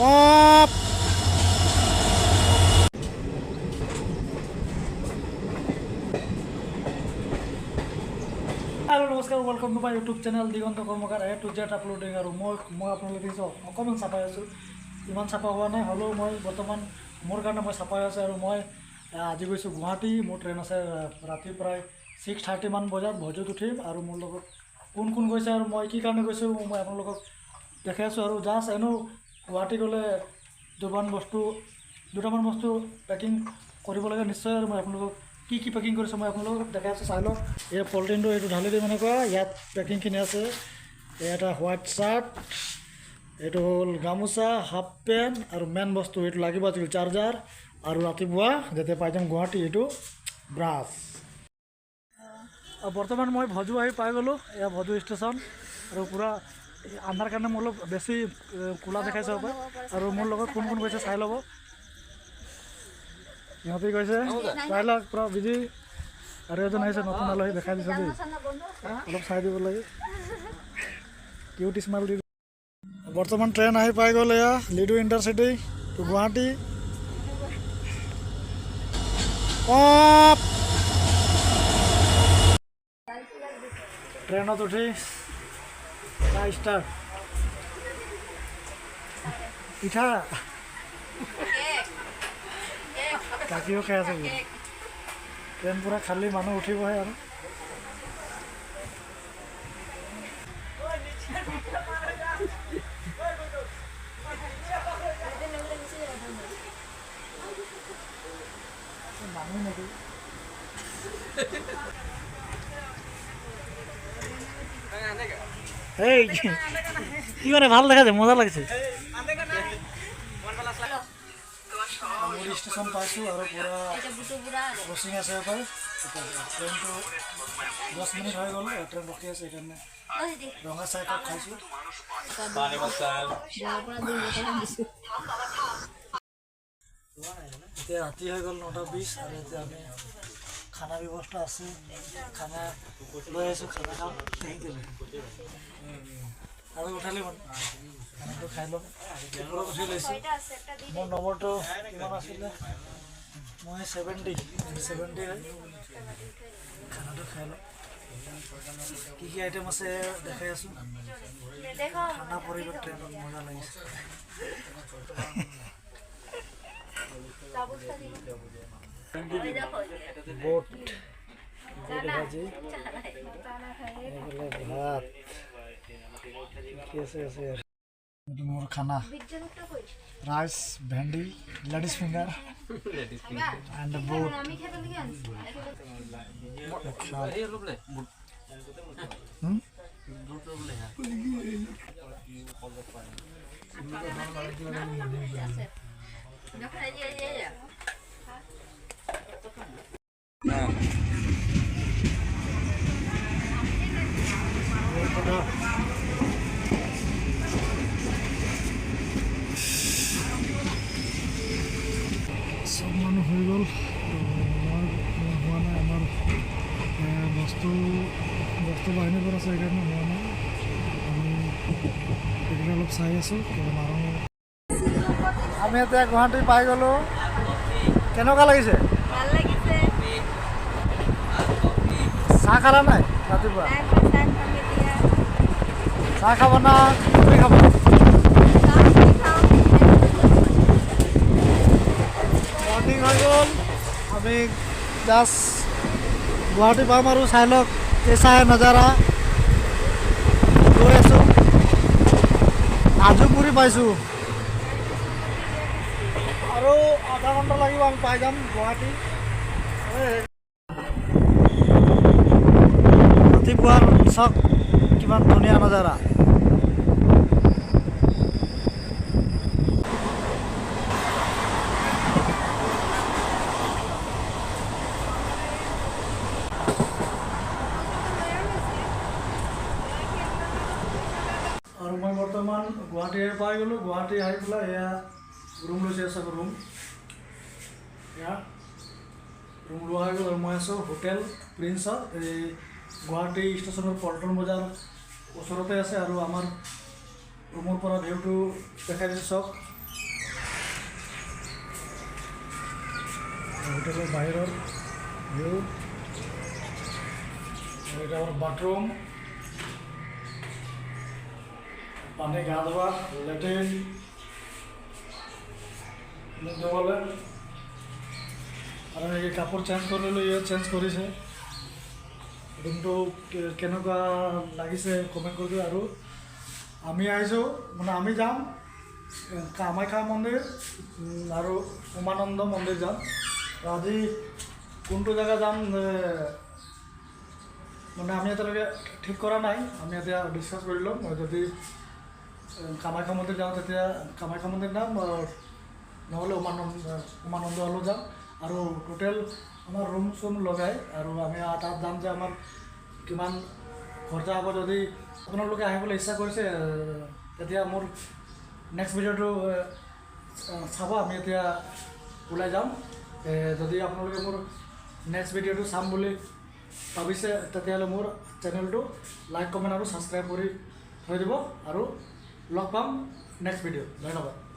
অপ हेलो नमस्कार welcome to my YouTube channel Digant Karmakar ए टू जेड अपलोडिंग और मैं आपलोक देखें अकमान चापाई आसो इमान चापा हुआ ना हलो मैं बर्तमान मोर कारण मैं चापाई आसो और मैं आज गई गुवाहाटी मोर ट्रेन आसे राति प्राय 6:30 मान बजात भजत उठिम और मोर लगत कोन कोन गई और मैं कि कारण गई मैं आपलोक देखाई आसो और जास्ट एनो गुवाहाटी गले दुटामान बस्तु पैकिंग কৰিব লাগে নিশ্চয় আৰু মই আপোনালোকক কি পেকিং কৰিছো মই আপোনালোকক দেখাই আছো চাই লওক এই পলিথিনটো এইটো ঢালি দি মানে কোৱা ইয়াত পেকিংখিনি আছে এটা হোৱাইট চাৰ্ট এইটো হ'ল গামোচা হাফ পেণ্ট আৰু মেন বস্তু এইটো লাগিব আছিল চাৰ্জাৰ আৰু ৰাতিপুৱা যেতে পাই যাম গুৱাহাটী এইটো ব্ৰাছ বৰ্তমান মই ভজু আহি পাই গ'লোঁ এয়া ভজু ষ্টেচন আৰু পুৰা আন্ধাৰ কাৰণে মোৰ অলপ বেছি কোলা দেখাইছে হ'ব আৰু মোৰ লগত কোন কোন গৈছে চাই ল'ব ইহঁতে কৈছে প্ৰায় লাখ পুৰা বিজি আৰু এজন আহিছে নতুন আলহী দেখাই দিছে দেই অলপ চাই দিব লাগে কিউট স্মাইল দি বৰ্তমান ট্ৰেইন আহি পাই গ'ল এয়া লিডু ইণ্টাৰচিটি টু গুৱাহাটী ট্ৰেইনত উঠি ষ্টাৰ্ট পিঠা কাকিও খাই আছে ট্ৰেইন পুৰা খালী মানুহ উঠিবহে আৰু মানুহ নেকি এই কি মানে ভাল দেখাছে মজা লাগিছে स्टेशन पासी और पूरा क्रसिंग আছে এবার ট্রেনটো 10 মিনিট হয়ে গেল ট্রেন রকি আছে এখানে রঙা চাই কাপ খাইছো এতিয়া ৰাতি হৈ গ'ল 9:20 আৰু এতিয়া আমি খানা ব্যৱস্থা আছে খানা লৈ আছো খানা খাম আৰু উঠালি খানাটো খাই ল'ম উঠি লৈছোঁ মোৰ নম্বৰটো কিমান আছিলে মই 70 হয় খানাটো খাই ল'ম কি কি আইটেম আছে দেখাই আছোঁ খানা পৰিৱেশ ট্ৰেইনত মজা লাগিছে বোট ভাজি ভাত मोर खाना राइस भेंडी लेडीज फिंगर एंड बोट सब मानुह हो गल हुआ ना आम बस्तु बाहिनीर पर आसे हुआ ना अलग चाई आसो आम इतना गुवाहाटी पाई गलो केनेकुवा लागिसे चाह खाला ना रातिपुवा चाह खाबा ना पुरी खाबा मर्निंग हो गल आम जास्ट गुवाहाटी पाम और चाई लग कैसा है नजारा गई आसो आजुपुरी पाइसो और आधा घंटा लगे आम पाई जाम गुवाहाटी रातिपुवार चाওক किमान धुनिया नजारा और मैं बर्तमान गुवाहाटी पाई गलो गुवाहाटी आई पे या रूम লৈছে सब रूम या रूम लोৱা হৈ গ'ল আৰু মই আছো হোটেল প্ৰিন্সত গুৱাহাটী ষ্টেচনৰ পল্টন বজাৰ ওচৰতে আছে আৰু আমাৰ ৰুমৰ পৰা ভিউটো দেখাই দিছোঁ চাওক হোটেলৰ বাহিৰৰ ভিউ, এটা আমাৰ বাথৰুম, পানি গা ধোয়া, লেট্ৰিন বলে। আৰ আমি কাপড় চেঞ্জ কৰলে চেঞ্জ কৰেছে। ৰুমটো কেনেকুৱা লাগিছে কমেণ্ট কৰি দিওঁ। আৰু আমি আহিছোঁ মানে আমি যাম কামাখ্যা মন্দিৰ আৰু উমানন্দ মন্দিৰ যাম। আজি কোনটো জেগা যাম মানে আমি এতিয়ালৈকে ঠিক কৰা নাই। আমি এতিয়া ডিছকাছ কৰি ল'ম। মই যদি কামাখ্যা মন্দিৰ যাওঁ তেতিয়া কামাখ্যা মন্দিৰ যাম, নহ'লে উমানন্দ হ'লেও যাম। আৰু টোটেল আমাৰ ৰুম চুম লগাই আৰু আমি তাত যাম যে আমাৰ কিমান খৰচা হ'ব। যদি আপোনালোকে আহিবলৈ ইচ্ছা কৰিছে তেতিয়া মোৰ নেক্সট ভিডিঅ'টো চাব। আমি এতিয়া ওলাই যাম। যদি আপোনালোকে মোৰ নেক্সট ভিডিঅ'টো চাম বুলি ভাবিছে তেতিয়াহ'লে মোৰ চেনেলটো লাইক কমেণ্ট আৰু ছাবস্ক্ৰাইব কৰি থৈ দিব। আৰু লগ পাম নেক্সট ভিডিঅ'। ধন্যবাদ।